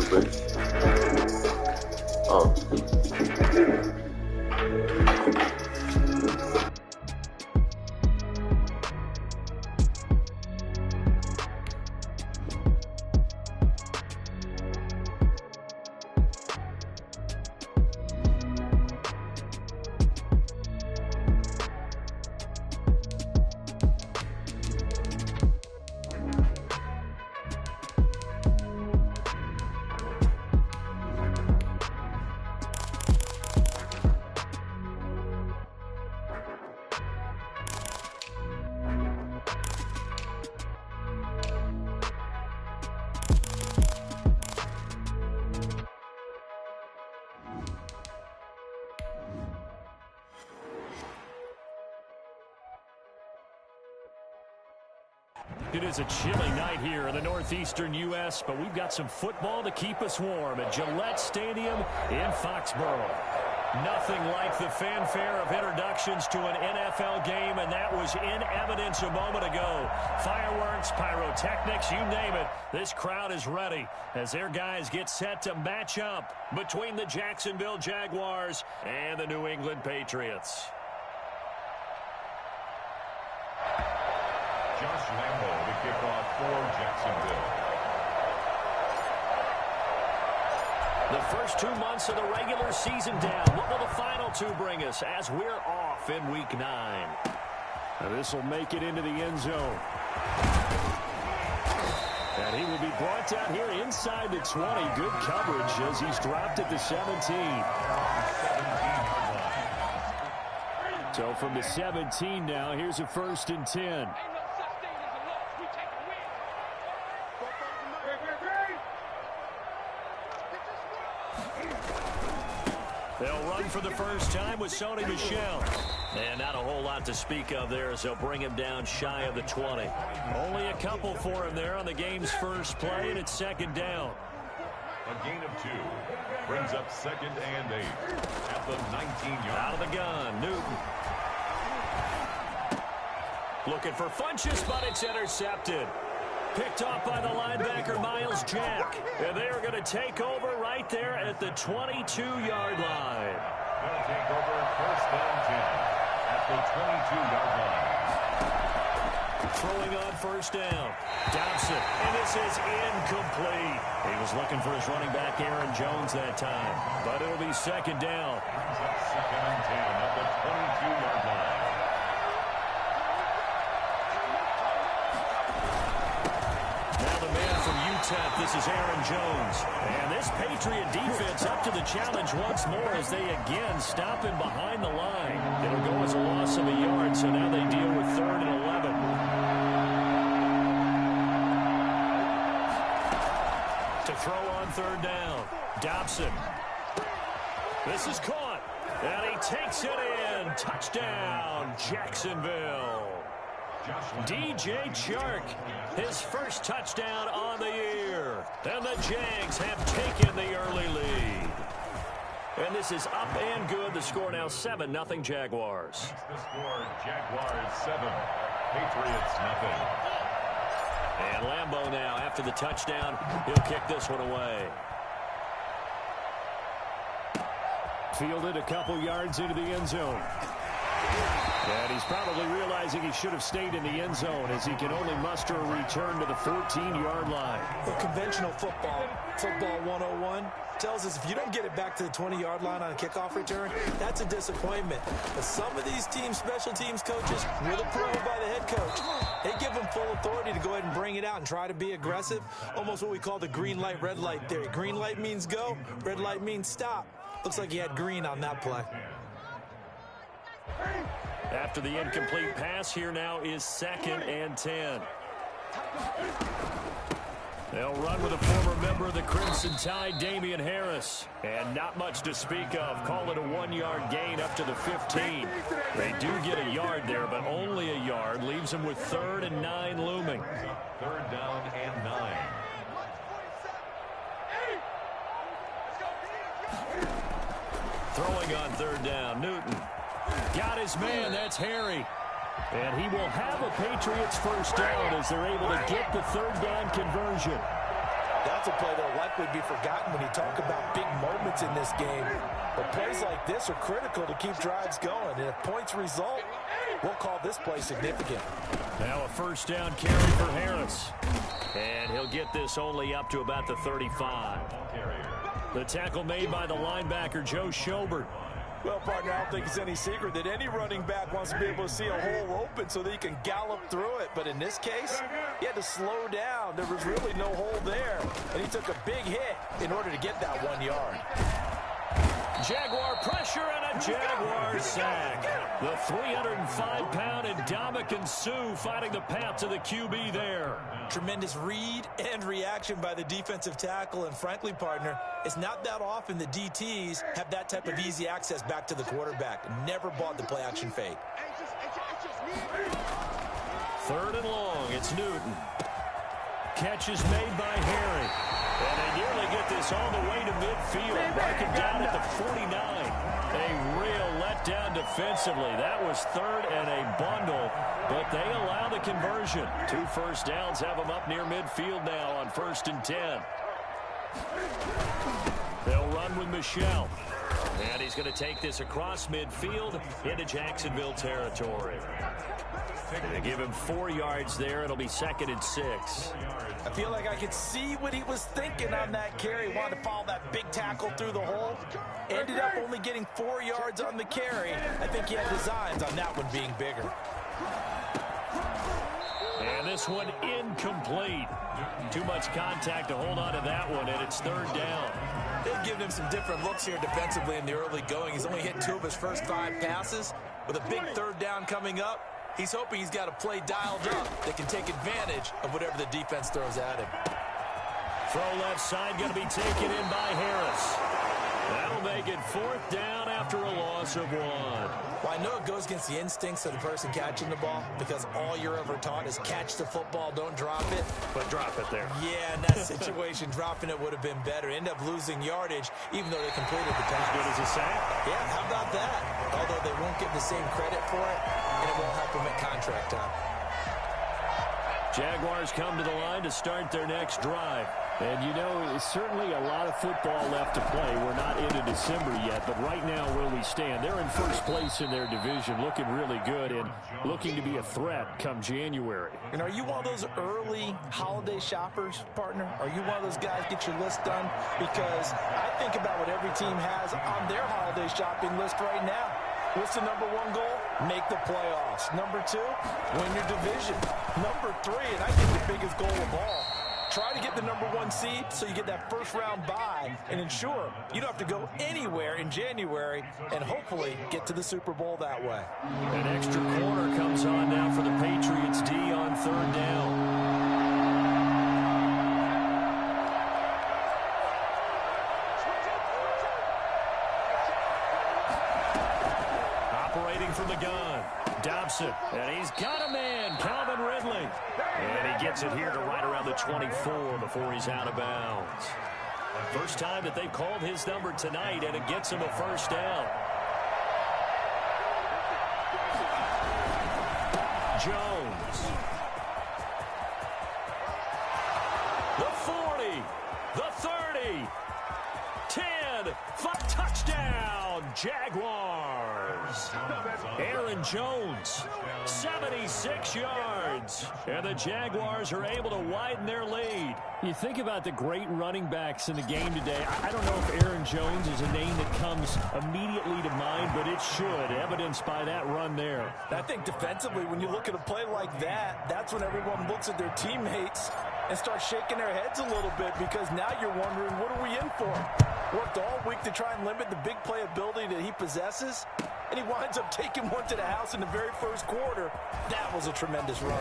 stupid. Oh. It is a chilly night here in the northeastern U.S., but we've got some football to keep us warm at Gillette Stadium in Foxborough. Nothing like the fanfare of introductions to an NFL game, and that was in evidence a moment ago. Fireworks, pyrotechnics, you name it. This crowd is ready as their guys get set to match up between the Jacksonville Jaguars and the New England Patriots. Josh Lambo to kick off for Jacksonville. The first 2 months of the regular season down. What will the final two bring us as we're off in Week 9? This will make it into the end zone. And he will be brought down here inside the 20. Good coverage as he's dropped at the 17. So from the 17 now, here's a 1st and 10. They'll run for the first time with Sony Michel. And not a whole lot to speak of there as they'll bring him down shy of the 20. Only a couple for him there on the game's first play, and it's 2nd down. A gain of 2 brings up 2nd and 8 at the 19-yard. Out of the gun, Newton. Looking for Funchess, but it's intercepted. Picked off by the linebacker, Miles Jack. And they are going to take over right there at the 22-yard line. They'll take over 1st and 10 at the 22-yard line. Throwing on 1st down. Dobson, and this is incomplete. He was looking for his running back, Aaron Jones, that time. But it'll be 2nd down. 2nd and 10 at the 22-yard line. This is Aaron Jones. And this Patriot defense up to the challenge once more as they again stop him behind the line. It'll go as a loss of a yard, so now they deal with 3rd and 11. To throw on 3rd down, Dobson. This is caught, and he takes it in. Touchdown, Jacksonville. DJ Chark, his first touchdown on the year. And the Jags have taken the early lead. And this is up and good. The score now 7-0 Jaguars. That's the score, Jaguars 7, Patriots 0. And Lambo now, after the touchdown, he'll kick this one away. Fielded a couple yards into the end zone. And he's probably realizing he should have stayed in the end zone as he can only muster a return to the 14-yard line. Well, conventional football 101, tells us if you don't get it back to the 20-yard line on a kickoff return, that's a disappointment. But some of these teams, special teams coaches, with approved by the head coach, they give them full authority to go ahead and bring it out and try to be aggressive, almost what we call the green light, red light theory. Green light means go, red light means stop. Looks like he had green on that play. After the incomplete pass, here now is 2nd and 10. They'll run with a former member of the Crimson Tide, Damian Harris. And not much to speak of. Call it a 1-yard gain up to the 15. They do get a yard there, but only a yard. Leaves them with 3rd and 9 looming. 3rd down and 9. Throwing on 3rd down, Newton. Got his man, that's Harry. And he will have a Patriots first down as they're able to get the 3rd down conversion. That's a play that will likely be forgotten when you talk about big moments in this game. But plays like this are critical to keep drives going. And if points result, we'll call this play significant. Now a first down carry for Harris. And he'll get this only up to about the 35. The tackle made by the linebacker, Joe Schobert. Well, partner, I don't think it's any secret that any running back wants to be able to see a hole open so that he can gallop through it. But in this case, he had to slow down. There was really no hole there. And he took a big hit in order to get that 1 yard. Jaguar pressure and a Jaguar sack. The 305-pound Ndamukong Suh finding the path to the QB there. Tremendous read and reaction by the defensive tackle. And frankly, partner, it's not that often the DTs have that type of easy access back to the quarterback. Never bought the play action fake. Third and long, it's Newton. Catch is made by Harry. And they nearly get this all the way to midfield. Marking down at the 49. A real letdown defensively. That was third and a bundle, but they allow the conversion. 2 first downs have them up near midfield now on 1st and 10. They'll run with Michelle. And he's going to take this across midfield into Jacksonville territory. They give him 4 yards there. It'll be 2nd and 6. I feel like I could see what he was thinking on that carry. Wanted to follow that big tackle through the hole. Ended up only getting 4 yards on the carry. I think he had designs on that one being bigger. And this one incomplete. Too much contact to hold on to that one, and it's 3rd down. They've given him some different looks here defensively in the early going. He's only hit 2 of his first 5 passes. With a big 3rd down coming up, he's hoping he's got a play dialed up that can take advantage of whatever the defense throws at him. Throw left side going to be taken in by Harris. That'll make it 4th down after a loss of 1. Well, I know it goes against the instincts of the person catching the ball because all you're ever taught is catch the football, don't drop it. But drop it there. Yeah, in that situation, dropping it would have been better. End up losing yardage even though they completed the pass. As good as a sack? Yeah, how about that? Although they won't get the same credit for it, and it won't help them at contract time. Jaguars come to the line to start their next drive. And, you know, certainly a lot of football left to play. We're not into December yet, but right now where we stand, they're in first place in their division, looking really good and looking to be a threat come January. And are you one of those early holiday shoppers, partner? Are you one of those guys get your list done? Because I think about what every team has on their holiday shopping list right now. What's the number 1 goal? Make the playoffs. Number 2, win your division. Number 3, and I think the biggest goal of all, try to get the number 1 seed so you get that first round bye and ensure you don't have to go anywhere in January and hopefully get to the Super Bowl that way. An extra corner comes on now for the Patriots D on 3rd down. Operating from the gun, Dobson, and he's got a man, Calvin Ridley. And he gets it here to right around the 24 before he's out of bounds. First time that they've called his number tonight, and it gets him a first down. Jones. The 40, the 30, 10, 5, touchdown, Jaguars. Aaron Jones, 76 yards. And the Jaguars are able to widen their lead. You think about the great running backs in the game today. I don't know if Aaron Jones is a name that comes immediately to mind, but it should, evidenced by that run there. I think defensively, when you look at a play like that, that's when everyone looks at their teammates and starts shaking their heads a little bit because now you're wondering, what are we in for? Worked all week to try and limit the big playability that he possesses, and he winds up taking one to the house in the very first quarter. That was a tremendous run. And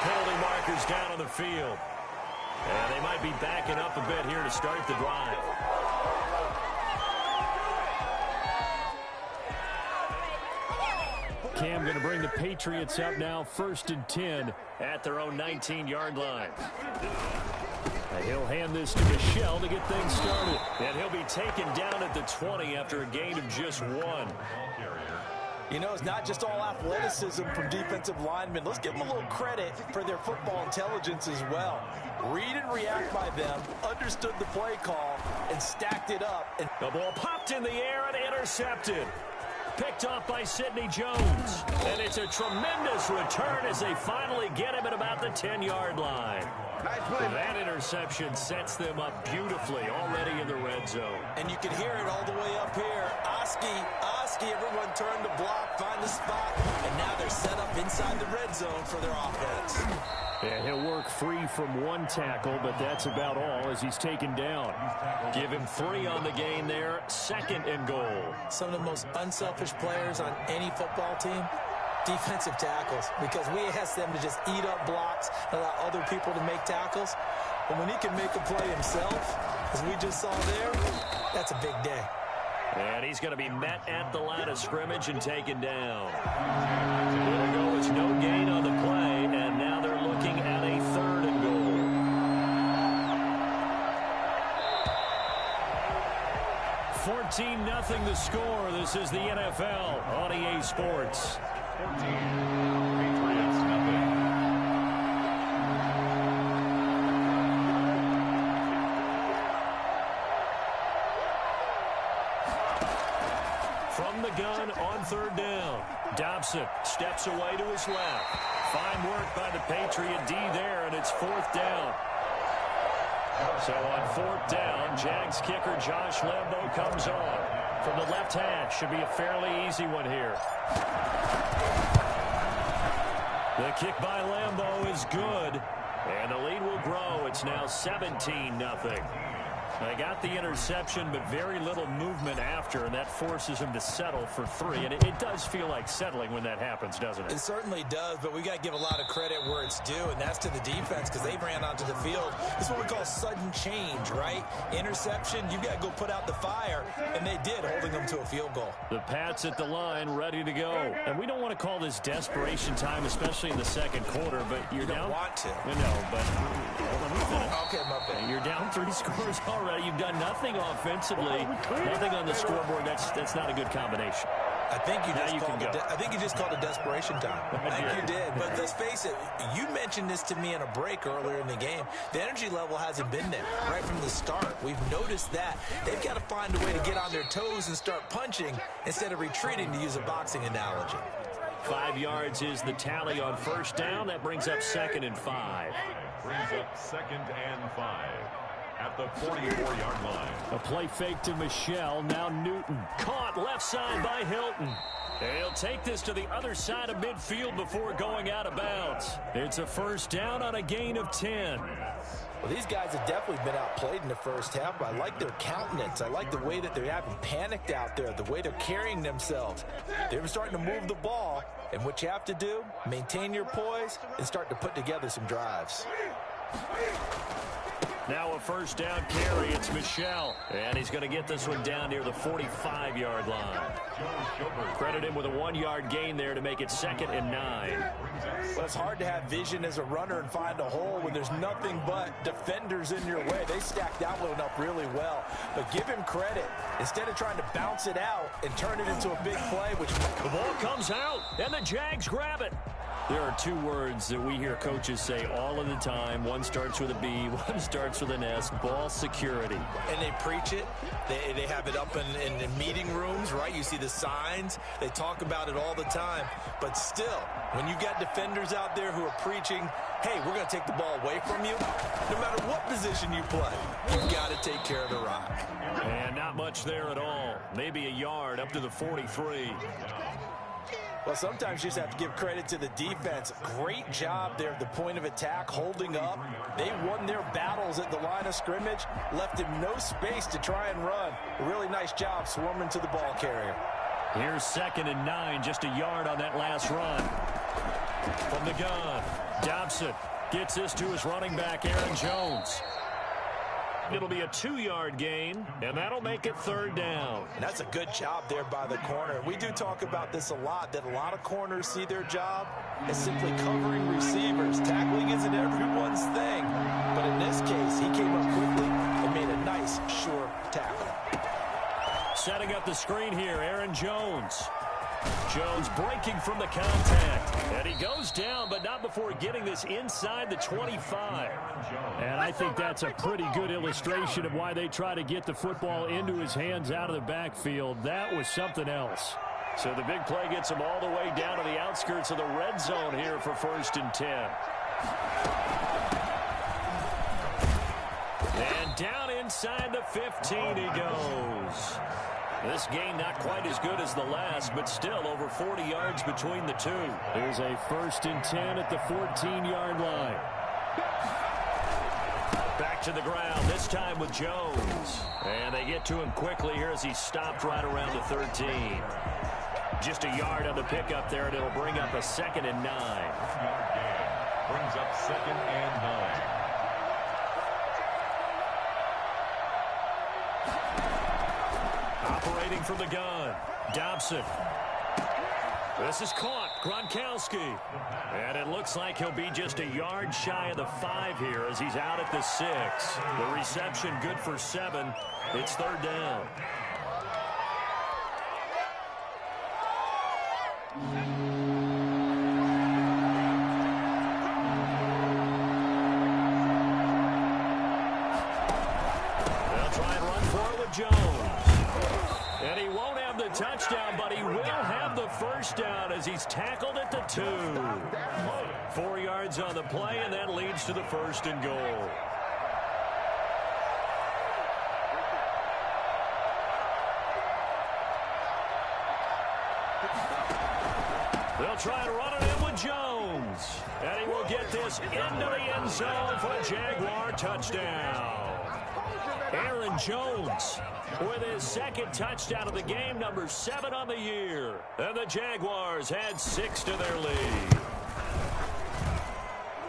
penalty markers down on the field. And they might be backing up a bit here to start the drive. Cam going to bring the Patriots up now, 1st and 10 at their own 19-yard line. And he'll hand this to Michelle to get things started. And he'll be taken down at the 20 after a gain of just 1. You know, it's not just all athleticism from defensive linemen. Let's give them a little credit for their football intelligence as well. Read and react by them, understood the play call, and stacked it up. And the ball popped in the air and intercepted. Picked off by Sidney Jones. And it's a tremendous return as they finally get him at about the 10-yard line. Nice play. That interception sets them up beautifully already in the red zone. And you can hear it all the way up here. Oski, everyone turned to block, find the spot, and now they're set up inside the red zone for their offense. Yeah, he'll work free from one tackle, but that's about all as he's taken down. Give him 3 on the gain there, 2nd and goal. Some of the most unselfish players on any football team, defensive tackles, because we ask them to just eat up blocks and allow other people to make tackles. But when he can make a play himself, as we just saw there, that's a big day. And he's going to be met at the line of scrimmage and taken down. It'll go as no gain on the play, and now they're looking at a 3rd and goal. $14-0 the score. This is the NFL on EA Sports. 14. Patriots, nothing. From the gun on 3rd down. Dobson steps away to his left. Fine work by the Patriot D there, and it's 4th down. So on 4th down, Jags kicker Josh Lambo comes on. From the left hash, should be a fairly easy one here. The kick by Lambo is good, and the lead will grow. It's now 17-0. They got the interception, but very little movement after, and that forces him to settle for 3. And it does feel like settling when that happens, doesn't it? It certainly does, but we got to give a lot of credit where it's due, and that's to the defense because they ran onto the field. This is what we call sudden change, right? Interception, you got to go put out the fire, and they did, holding them to a field goal. The Pats at the line, ready to go. And we don't want to call this desperation time, especially in the 2nd quarter, but you're down. You don't want to. No, but let me finish. Okay, my bad. You're down 3 scores already. You've done nothing offensively, nothing on the scoreboard. That's not a good combination. I think you just called it desperation time. I think you did. But let's face it, you mentioned this to me in a break earlier in the game. The energy level hasn't been there right from the start. We've noticed that. They've got to find a way to get on their toes and start punching instead of retreating, to use a boxing analogy. 5 yards is the tally on 1st down. That brings up 2nd and 5. Brings up 2nd and 5. At the 44-yard line. A play fake to Michelle. Now Newton. Caught left side by Hilton. He'll take this to the other side of midfield before going out of bounds. It's a 1st down on a gain of 10. Well, these guys have definitely been outplayed in the 1st half. I like their countenance. I like the way that they haven't panicked out there, the way they're carrying themselves. They're starting to move the ball, and what you have to do, maintain your poise and start to put together some drives. Now a 1st down carry. It's Michelle. And he's going to get this one down near the 45-yard line. Credit him with a 1-yard gain there to make it 2nd and 9. Well, it's hard to have vision as a runner and find a hole when there's nothing but defenders in your way. They stacked that one up really well. But give him credit. Instead of trying to bounce it out and turn it into a big play, which the ball comes out, and the Jags grab it. There are 2 words that we hear coaches say all of the time. One starts with a B, one starts with an S, ball security. And they preach it. They have it up in meeting rooms, right? You see the signs. They talk about it all the time. But still, when you've got defenders out there who are preaching, hey, we're going to take the ball away from you, no matter what position you play, you've got to take care of the rock. And not much there at all. Maybe a yard up to the 43. Well, sometimes you just have to give credit to the defense. Great job there at the point of attack, holding up. They won their battles at the line of scrimmage, left him no space to try and run. A really nice job swarming to the ball carrier. Here's 2nd and 9, just a yard on that last run. From the gun, Dobson gets this to his running back, Aaron Jones. It'll be a 2-yard gain, and that'll make it 3rd down. And that's a good job there by the corner. We do talk about this a lot, that a lot of corners see their job as simply covering receivers. Tackling isn't everyone's thing. But in this case, he came up quickly and made a nice, sure tackle. Setting up the screen here, Aaron Jones. Jones breaking from the contact. And he goes down, but not before getting this inside the 25. And I think that's a pretty good illustration of why they try to get the football into his hands out of the backfield. That was something else. So the big play gets him all the way down to the outskirts of the red zone here for 1st and 10. And down inside the 15 he goes. This game not quite as good as the last, but still over 40 yards between the two. There's a 1st and 10 at the 14-yard line. Back to the ground, this time with Jones. And they get to him quickly here as he stopped right around the 13. Just a yard on the pickup there, and it'll bring up a 2nd and 9. Brings up 2nd and 9. Operating from the gun, Dobson. This is caught, Gronkowski. And it looks like he'll be just a yard shy of the 5 here as he's out at the 6. The reception good for 7. It's 3rd down. They'll try and run for it with Jones. And he won't have the touchdown, but he will have the 1st down as he's tackled at the 2. 4 yards on the play, and that leads to the 1st and goal. They'll try to run it in with Jones. And he will get this into the end zone for a Jaguar touchdown. Aaron Jones with his 2nd touchdown of the game, number 7 on the year. And the Jaguars had 6 to their lead.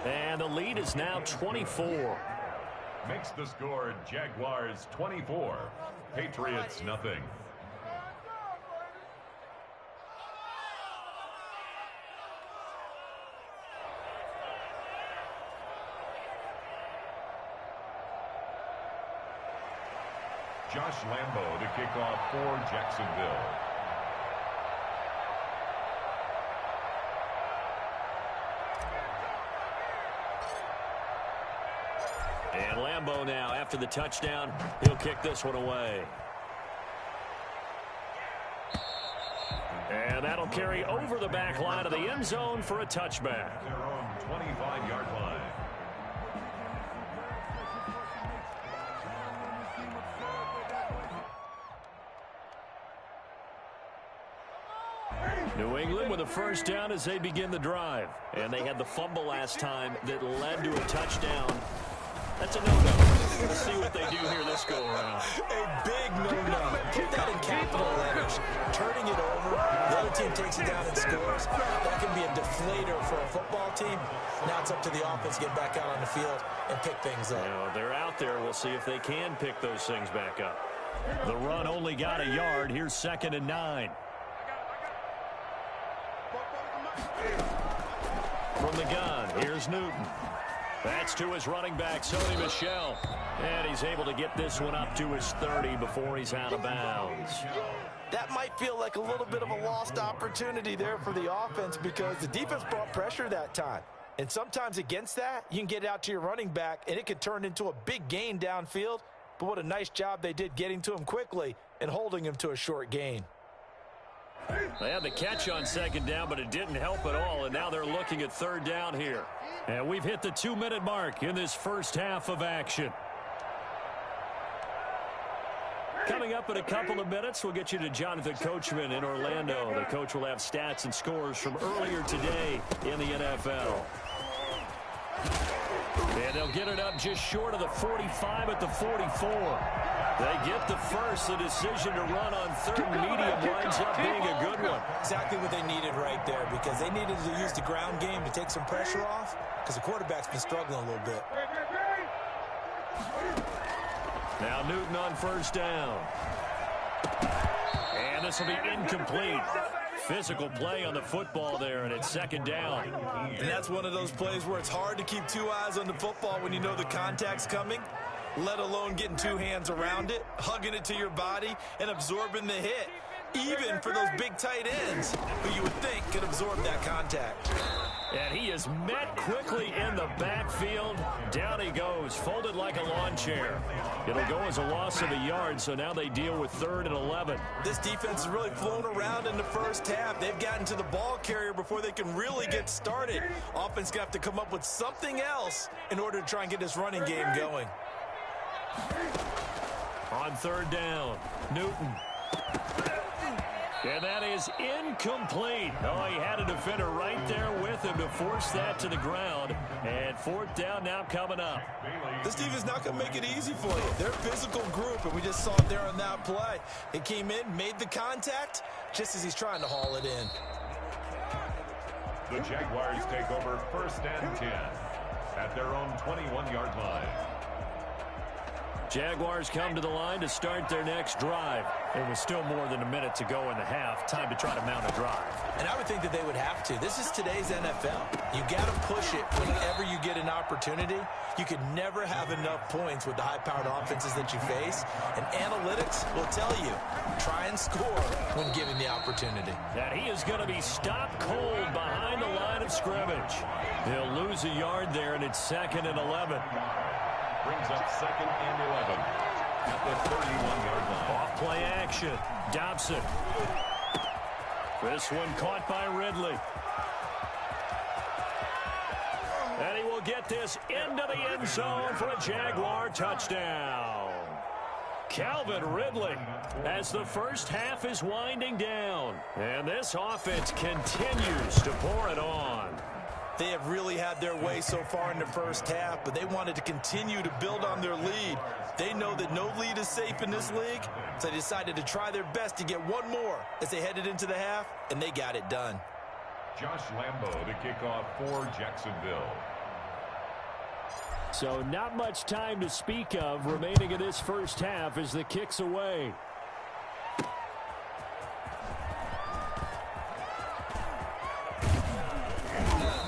And the lead is now 24. Makes the score Jaguars 24, Patriots nothing. Josh Lambo to kick off for Jacksonville. And Lambo now, after the touchdown, he'll kick this one away. And that'll carry over the back line of the end zone for a touchback. Their own 25-yard line. New England with a 1st down as they begin the drive. And they had the fumble last time that led to a touchdown. That's a no-no. We'll see what they do here this go-around. A big no-no. Put that in capital letters. Turning it over, the other team takes it down and scores. That can be a deflator for a football team. Now it's up to the offense to get back out on the field and pick things up. Now, they're out there. We'll see if they can pick those things back up. The run only got a yard. Here's 2nd and 9. From the gun, here's Newton. That's to his running back, Sony Michel. And he's able to get this one up to his 30 before he's out of bounds. That might feel like a little bit of a lost opportunity there for the offense because the defense brought pressure that time. And sometimes against that, you can get it out to your running back, and it could turn into a big gain downfield. But what a nice job they did getting to him quickly and holding him to a short gain. They had the catch on 2nd down, but it didn't help at all, and now they're looking at 3rd down here. And we've hit the 2-minute mark in this first half of action. Coming up in a couple of minutes, we'll get you to Jonathan Coachman in Orlando. The coach will have stats and scores from earlier today in the NFL. And they'll get it up just short of the 45 at the 44. They get the first. The decision to run on 3rd and medium winds up being a good one. Exactly what they needed right there because they needed to use the ground game to take some pressure off because the quarterback's been struggling a little bit. Now Newton on 1st down. And this will be incomplete. Physical play on the football there, and it's 2nd down. And that's one of those plays where it's hard to keep 2 eyes on the football when you know the contact's coming, let alone getting 2 hands around it, hugging it to your body, and absorbing the hit. even for those big tight ends who you would think could absorb that contact. And he is met quickly in the backfield. Down he goes, folded like a lawn chair. It'll go as a loss of a yard, so now they deal with 3rd and 11. This defense has really flown around in the first half. They've gotten to the ball carrier before they can really get started. Offense going to have to come up with something else in order to try and get this running game going. On 3rd down, Newton. And that is incomplete. Oh, he had a defender right there with him to force that to the ground. And 4th down now coming up. This defense not going to make it easy for you. They're a physical group, and we just saw it there on that play. He came in, made the contact, just as he's trying to haul it in. The Jaguars take over 1st and 10 at their own 21-yard line. Jaguars come to the line to start their next drive. It was still more than a minute to go in the half. Time to try to mount a drive. And I would think that they would have to. This is today's NFL. You got to push it whenever you get an opportunity. You can never have enough points with the high-powered offenses that you face. And analytics will tell you, try and score when given the opportunity. And he is going to be stopped cold behind the line of scrimmage. He'll lose a yard there, and it's 2nd and 11. Brings up 2nd and 11 at the 31-yard line. Off play action. Dobson. This one caught by Ridley. And he will get this into the end zone for a Jaguar touchdown. Calvin Ridley as the first half is winding down. And this offense continues to pour it on. They have really had their way so far in the first half, but they wanted to continue to build on their lead. They know that no lead is safe in this league, so they decided to try their best to get one more as they headed into the half, and they got it done. Josh Lambo to kick off for Jacksonville. So not much time to speak of remaining in this first half as the kick's away.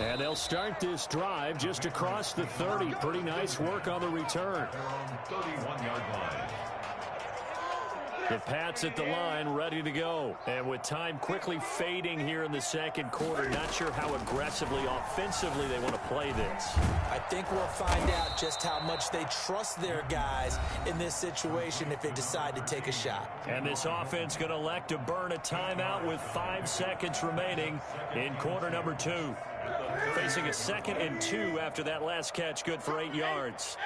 And they'll start this drive just across the 30. Pretty nice work on the return. 31-yard line. The Pats at the line, ready to go. And with time quickly fading here in the second quarter, not sure how aggressively, offensively they want to play this. I think we'll find out just how much they trust their guys in this situation if they decide to take a shot. And this offense going to elect to burn a timeout with 5 seconds remaining in quarter number 2. Facing a 2nd and 2 after that last catch, good for 8 yards.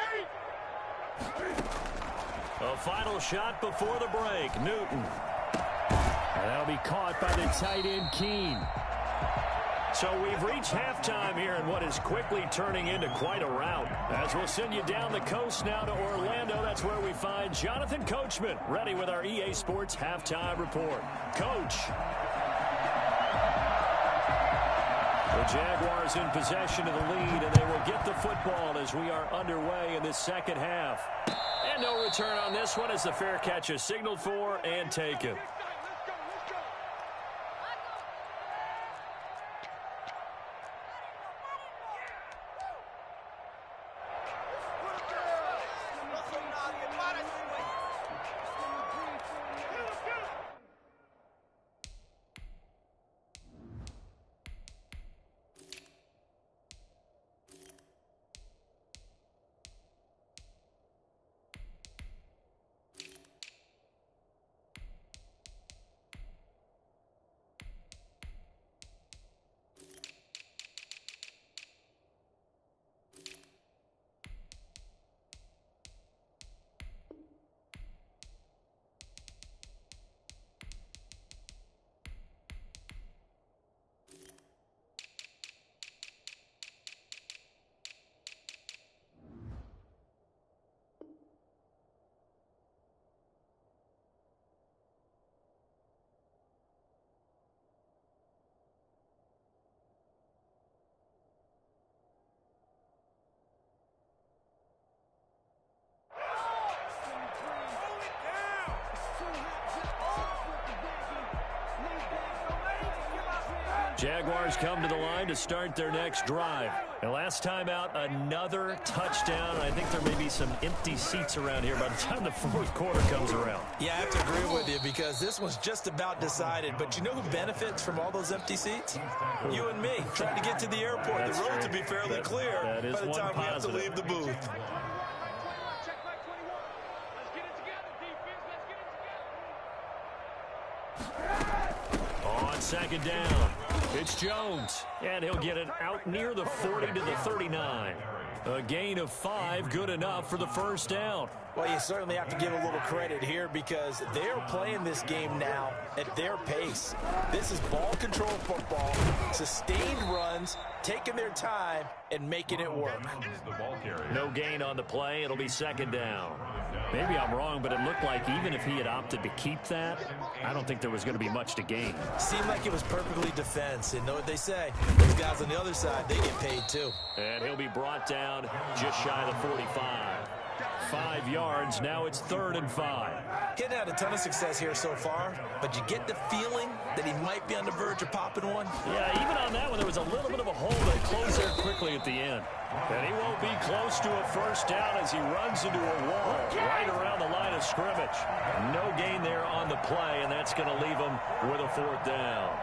A final shot before the break, Newton. And that'll be caught by the tight end, Keene. So we've reached halftime here in what is quickly turning into quite a rout. As we'll send you down the coast now to Orlando, that's where we find Jonathan Coachman, ready with our EA Sports Halftime Report. Coach. The Jaguars in possession of the lead, and they will get the football as we are underway in this second half. And no return on this one as the fair catch is signaled for and taken. Jaguars come to the line to start their next drive. And last time out, another touchdown. I think there may be some empty seats around here by the time the fourth quarter comes around. Yeah, I have to agree with you because this one's just about decided. But you know who benefits from all those empty seats? You and me, trying to get to the airport. That's the roads true. will be fairly clear that is by the one time we have to positive. leave the booth. On second down, it's Jones, and he'll get it out near the 40 to the 39. A gain of 5, good enough for the first down. Well, you certainly have to give a little credit here because they're playing this game now at their pace. This is ball control football, sustained runs, taking their time, and making it work. No gain on the play. It'll be second down. Maybe I'm wrong, but it looked like even if he had opted to keep that, I don't think there was going to be much to gain. Seemed like it was perfectly defense. And know what they say? Those guys on the other side, they get paid too. And he'll be brought down just shy of the 45. 5 yards. Now it's 3rd and 5. He's had a ton of success here so far, but you get the feeling that he might be on the verge of popping one. Yeah, even on that one, there was a little bit of a hole that closed there quickly at the end. And he won't be close to a first down as he runs into a wall right around the line of scrimmage. No gain there on the play, and that's going to leave him with a 4th down.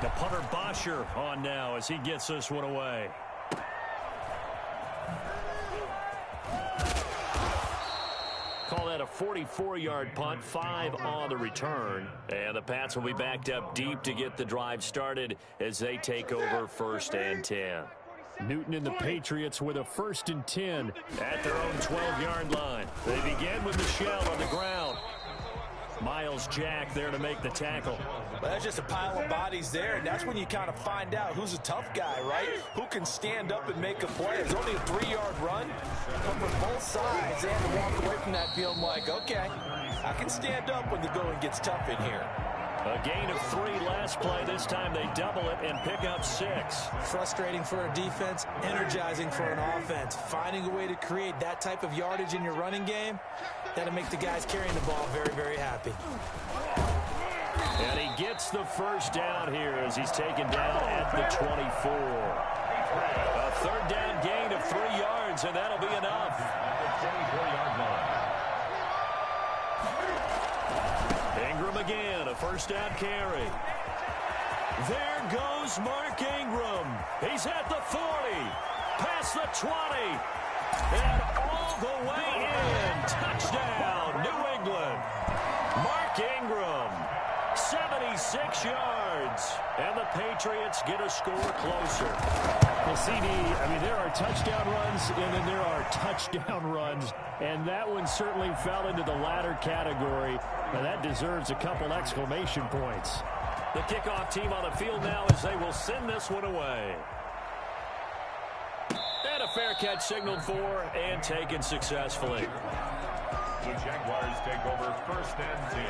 The punter Bosher on now as he gets this one away. Call that a 44-yard punt, 5 on the return. And the Pats will be backed up deep to get the drive started as they take over 1st and 10. Newton and the Patriots with a 1st and 10 at their own 12-yard line. They begin with Michelle on the ground. Miles Jack there to make the tackle. Well, that's just a pile of bodies there, and that's when you kind of find out who's a tough guy, right? Who can stand up and make a play. It's only a 3-yard run, but for both sides, they have to walk away from that feeling like, okay, I can stand up when the going gets tough in here. A gain of 3 last play. This time they double it and pick up 6. Frustrating for a defense, energizing for an offense. Finding a way to create that type of yardage in your running game, that'll make the guys carrying the ball very, very happy. And he gets the first down here as he's taken down at the 24. A 3rd down gain of 3 yards, and that'll be enough. Ingram again, a 1st down carry. There goes Mark Ingram. He's at the 40, past the 20, and all the way in. Touchdown, New England. Mark Ingram, 76 yards, and the Patriots get a score closer. Well, CD, I mean, there are touchdown runs, and then there are touchdown runs, and that one certainly fell into the latter category. Now, that deserves a couple exclamation points. The kickoff team on the field now as they will send this one away. And a fair catch signaled for and taken successfully. The Jaguars take over 1st and 10.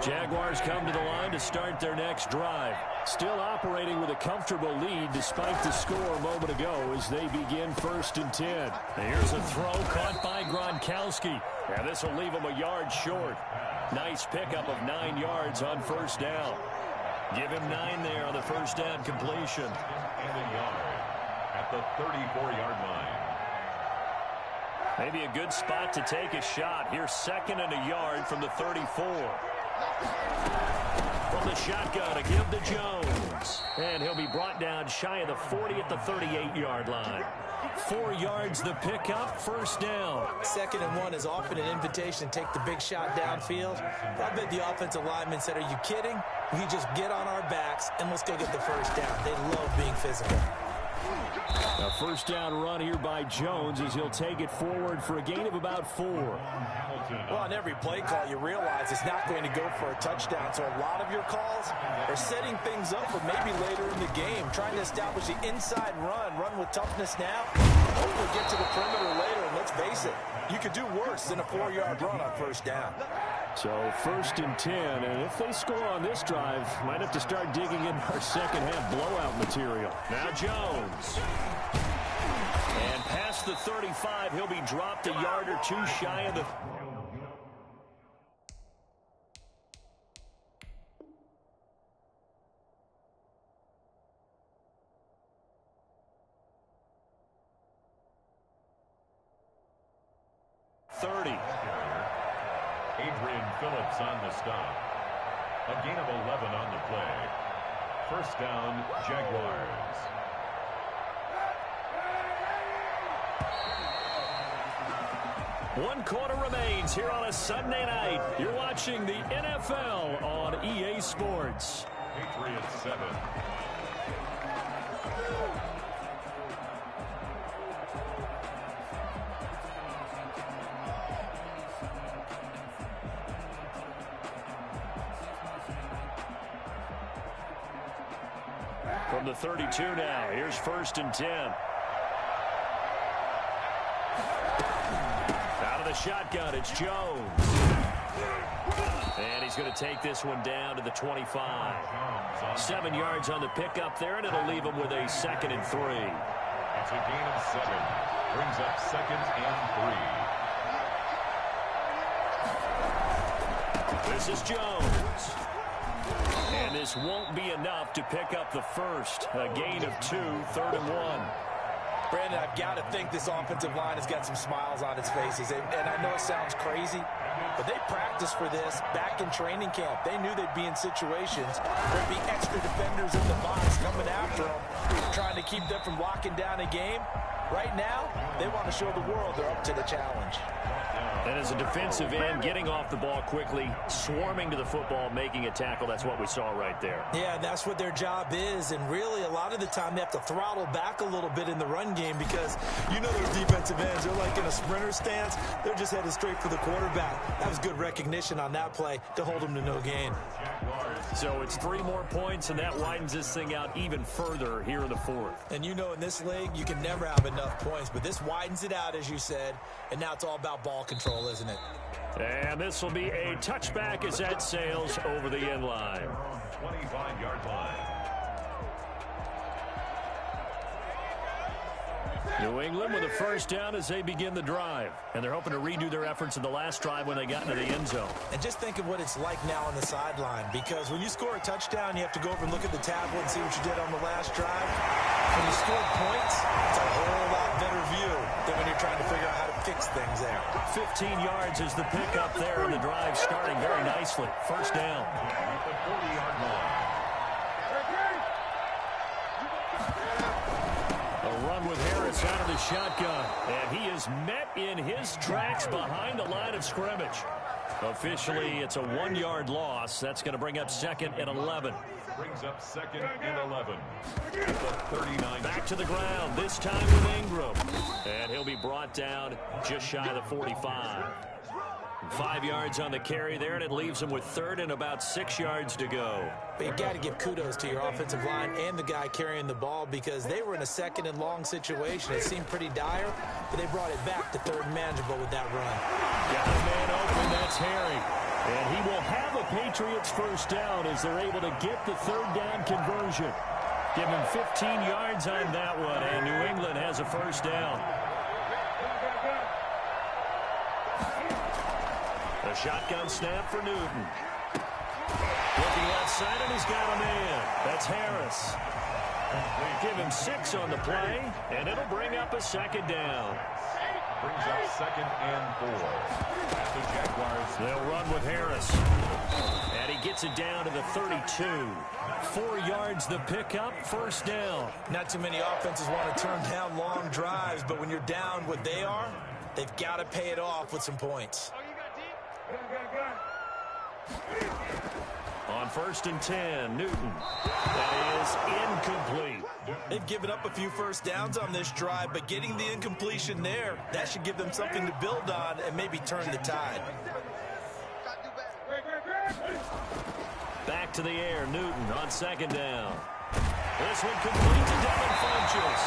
Jaguars come to the line to start their next drive. Still operating with a comfortable lead despite the score a moment ago as they begin 1st and 10. Here's a throw caught by Gronkowski. And this will leave him a yard short. Nice pickup of 9 yards on 1st down. Give him 9 there on the 1st down completion. And a yard at the 34-yard line. Maybe a good spot to take a shot. Here's 2nd and a yard from the 34. From the shotgun, a give to Jones. And he'll be brought down shy of the 40 at the 38-yard line. 4 yards the pickup, 1st down. 2nd and 1 is often an invitation to take the big shot downfield. I bet the offensive lineman said, are you kidding? We just get on our backs and let's go get the 1st down. They love being physical. A 1st down run here by Jones as he'll take it forward for a gain of about 4. Well, on every play call, you realize it's not going to go for a touchdown. So a lot of your calls are setting things up for maybe later in the game, trying to establish the inside run with toughness now, hopefully get to the perimeter later. And let's face it, you could do worse than a 4-yard run on 1st down. So 1st and 10, and if they score on this drive, might have to start digging in our second half blowout material. Now Jones. And past the 35, he'll be dropped a yard or two shy of the... Phillips on the stop. A gain of 11 on the play. 1st down, Jaguars. One quarter remains here on a Sunday night. You're watching the NFL on EA Sports. Patriots 7. From the 32 now, here's 1st and 10. Out of the shotgun, it's Jones. And he's going to take this one down to the 25. 7 yards on the pickup there, and it'll leave him with a 2nd and 3. It's a gain of 7. Brings up 2nd and 3. This is Jones. And this won't be enough to pick up the first. A gain of 2, 3rd and 1. Brandon, I've got to think this offensive line has got some smiles on its faces. And I know it sounds crazy, but they practiced for this back in training camp. They knew they'd be in situations where there'd be extra defenders in the box coming after them, trying to keep them from locking down a game. Right now, they want to show the world they're up to the challenge. And as a defensive end, getting off the ball quickly, swarming to the football, making a tackle, that's what we saw right there. Yeah, that's what their job is. And really, a lot of the time, they have to throttle back a little bit in the run game because you know those defensive ends, they're like in a sprinter stance. They're just headed straight for the quarterback. That was good recognition on that play to hold them to no gain. So it's 3 more points, and that widens this thing out even further here in the 4th. And you know in this league, you can never have enough points, but this widens it out, as you said, and now it's all about ball control, isn't it? And this will be a touchback as that sails over the end line. 25-yard line. New England with a 1st down as they begin the drive. And they're hoping to redo their efforts in the last drive when they got into the end zone. And just think of what it's like now on the sideline, because when you score a touchdown, you have to go over and look at the tablet and see what you did on the last drive. When you score points, it's a whole lot better view than when you're trying to figure out how to fix things there. 15 yards is the pickup there, and the drive starting very nicely. 1st down. At the 40-yard line. Run with Harris out of the shotgun, and he is met in his tracks behind the line of scrimmage. Officially, it's a 1-yard loss. That's going to bring up 2nd and 11. Brings up 2nd and 11. At the 39. Back to the ground, this time with Ingram. And he'll be brought down just shy of the 45. 5 yards on the carry there, and it leaves him with 3rd and about 6 yards to go. But you've got to give kudos to your offensive line and the guy carrying the ball, because they were in a 2nd and long situation. It seemed pretty dire, but they brought it back to 3rd and manageable with that run. Got a man open, that's Harry. And he will have a Patriots 1st down as they're able to get the 3rd down conversion. Give him 15 yards on that one, and New England has a 1st down. A shotgun snap for Newton. Looking outside, and he's got a man. That's Harris. They give him 6 on the play, and it'll bring up a 2nd down. Brings up 2nd and 4. At the Jaguars. They'll run with Harris. And he gets it down to the 32. 4 yards the pickup, 1st down. Not too many offenses want to turn down long drives, but when you're down what they are, they've got to pay it off with some points. On 1st and 10, Newton. That is incomplete. They've given up a few 1st downs on this drive, but getting the incompletion there, that should give them something to build on and maybe turn the tide. Back to the air, Newton on 2nd down. This one complete to Devin Funchess.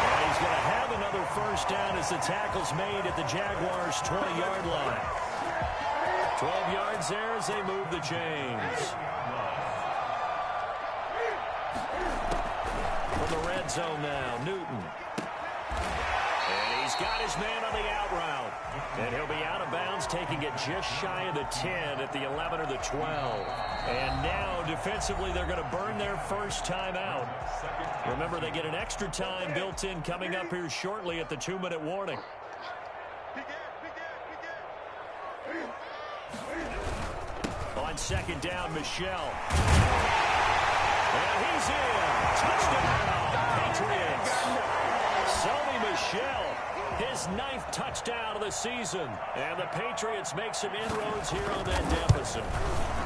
And he's going to have another 1st down as the tackle's made at the Jaguars' 20-yard line. 12 yards there as they move the chains. From the red zone now, Newton. And he's got his man on the out route. And he'll be out of bounds, taking it just shy of the 10 at the 11 or the 12. And now, defensively, they're going to burn their first time out. Remember, they get an extra time built in coming up here shortly at the 2-minute warning. On second down, Michelle. And he's in. Touchdown, Patriots. Sony Michel, his 9th touchdown of the season. And the Patriots make some inroads here on that deficit.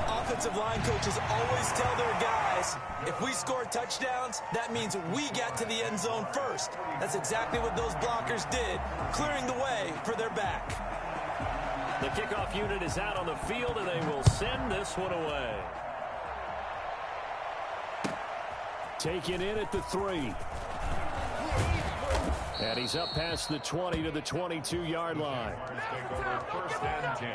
Offensive line coaches always tell their guys, if we score touchdowns, that means we get to the end zone first. That's exactly what those blockers did, clearing the way for their back. The kickoff unit is out on the field, and they will send this one away. Taken in at the 3. And he's up past the 20 to the 22-yard line. Take over first and 10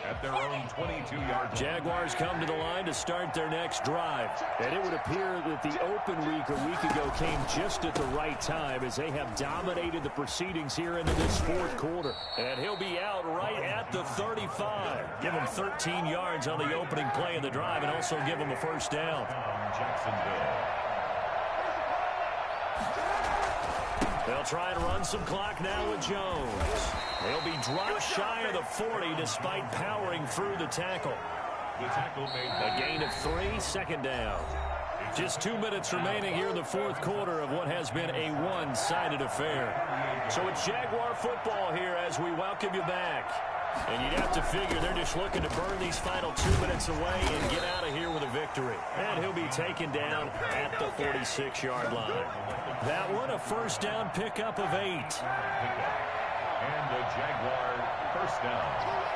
at their own 22-yard line. Jaguars come to the line to start their next drive. And it would appear that the open week a week ago came just at the right time as they have dominated the proceedings here into this fourth quarter. And he'll be out right at the 35. Give him 13 yards on the opening play of the drive and also give him a first down. Jacksonville. They'll try and run some clock now with Jones. He'll be dropped shy of the 40 despite powering through the tackle. The tackle made A gain of 3, second down. Just 2 minutes remaining here in the fourth quarter of what has been a one-sided affair. So it's Jaguar football here as we welcome you back. And you'd have to figure they're just looking to burn these final 2 minutes away and get out of here with a victory. And he'll be taken down at the 46-yard line. That one, a first down pickup of 8. And the Jaguar first down.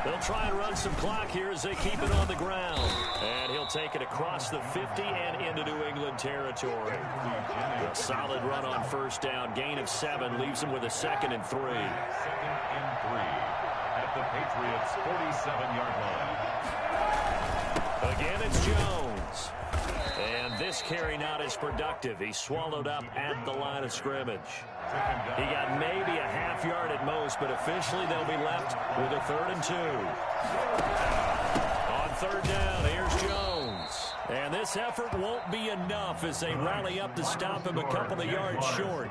They'll try and run some clock here as they keep it on the ground. And he'll take it across the 50 and into New England territory. A solid run on first down. Gain of 7 leaves them with a 2nd and 3. 2nd and 3 at the Patriots' 47-yard line. Again, it's Jones. And this carry not as productive. He swallowed up at the line of scrimmage. He got maybe a half yard at most, but officially they'll be left with a 3rd and 2. On 3rd down, here's Jones. And this effort won't be enough as they rally up to stop him a couple of yards short.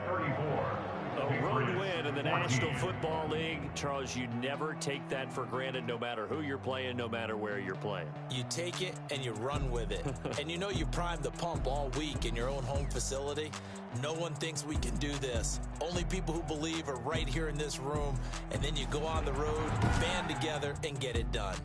A road win in the National Football League. Charles, you never take that for granted no matter who you're playing, no matter where you're playing. You take it and you run with it. And you know you primed the pump all week in your own home facility. No one thinks we can do this. Only people who believe are right here in this room. And then you go on the road, band together, and get it done.